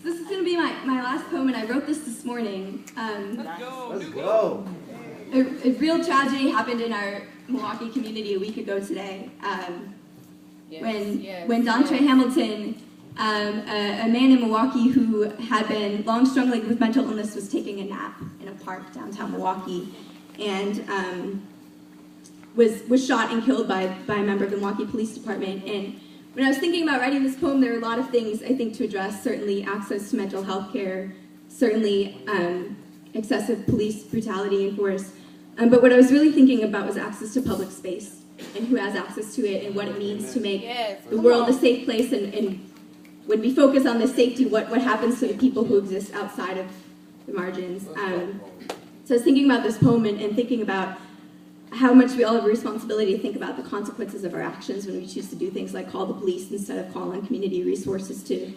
This is going to be my last poem, and I wrote this morning. Let's go. A real tragedy happened in our Milwaukee community a week ago today. When Dontre Hamilton, a man in Milwaukee who had been long struggling with mental illness, was taking a nap in a park downtown Milwaukee, and was shot and killed by a member of the Milwaukee Police Department. And when I was thinking about writing this poem, there were a lot of things I think to address. Certainly access to mental health care, certainly excessive police brutality and force. But what I was really thinking about was access to public space and who has access to it and what it means to make the world a safe place. And when we focus on this safety, what happens to the people who exist outside of the margins. So I was thinking about this poem and thinking about how much we all have a responsibility to think about the consequences of our actions when we choose to do things like call the police instead of call on community resources to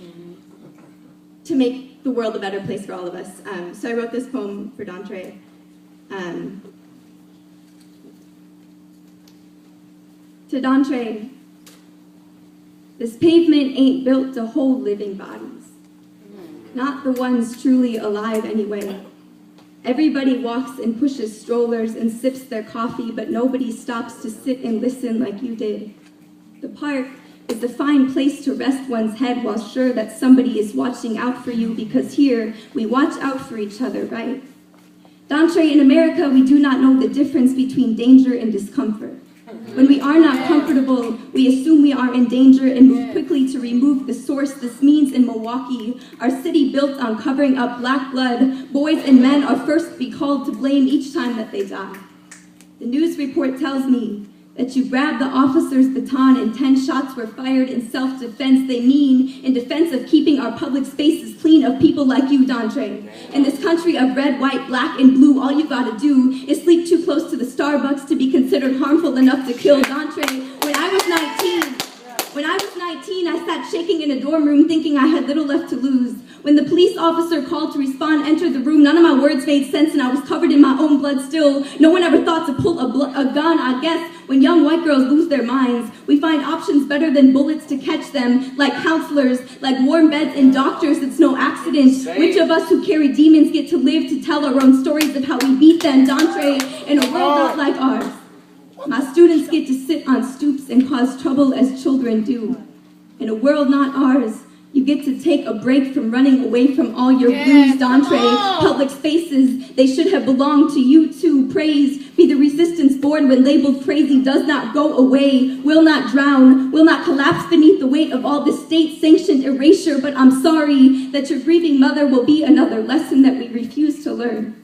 make the world a better place for all of us. So I wrote this poem for Dontre. To Dontre, this pavement ain't built to hold living bodies, not the ones truly alive anyway. Everybody walks and pushes strollers and sips their coffee, but nobody stops to sit and listen like you did. The park is a fine place to rest one's head while sure that somebody is watching out for you, because here we watch out for each other, right? Dontre, in America, we do not know the difference between danger and discomfort. When we are not comfortable, we assume we are in danger and move quickly to remove the source. This means in Milwaukee, our city built on covering up black blood, boys and men are first to be called to blame each time that they die. The news report tells me that you grabbed the officer's baton and 10 shots were fired in self-defense. They mean in defense of keeping our public spaces clean of people like you, Dontre. In this country of red, white, black, and blue, all you gotta do is sleep too close to the Starbucks to be considered harmful enough to kill. Dontre, when I was 19, I sat shaking in a dorm room thinking I had little left to lose. When the police officer called to respond entered the room, none of my words made sense and I was covered in my own blood still. No one ever thought to pull a gun. I guess when young white girls lose their minds, we find options better than bullets to catch them, like counselors, like warm beds and doctors. It's no accident. Which of us who carry demons get to live to tell our own stories of how we beat them? Dontre, in a world not like ours, my students get to sit on stoops and cause trouble as children do. In a world not ours, you get to take a break from running away from all your blues, Dontre. Public spaces, they should have belonged to you too. Praise be the resistance born when labeled crazy does not go away, will not drown, will not collapse beneath the weight of all the state-sanctioned erasure. But I'm sorry that your grieving mother will be another lesson that we refuse to learn.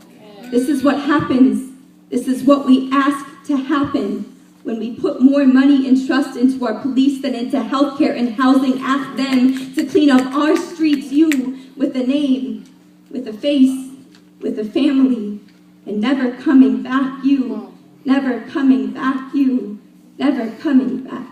This is what happens. This is what we ask to happen. When we put more money and trust into our police than into healthcare and housing, ask them to clean up our streets. You, with a name, with a face, with a family, and never coming back. You, never coming back. You, never coming back.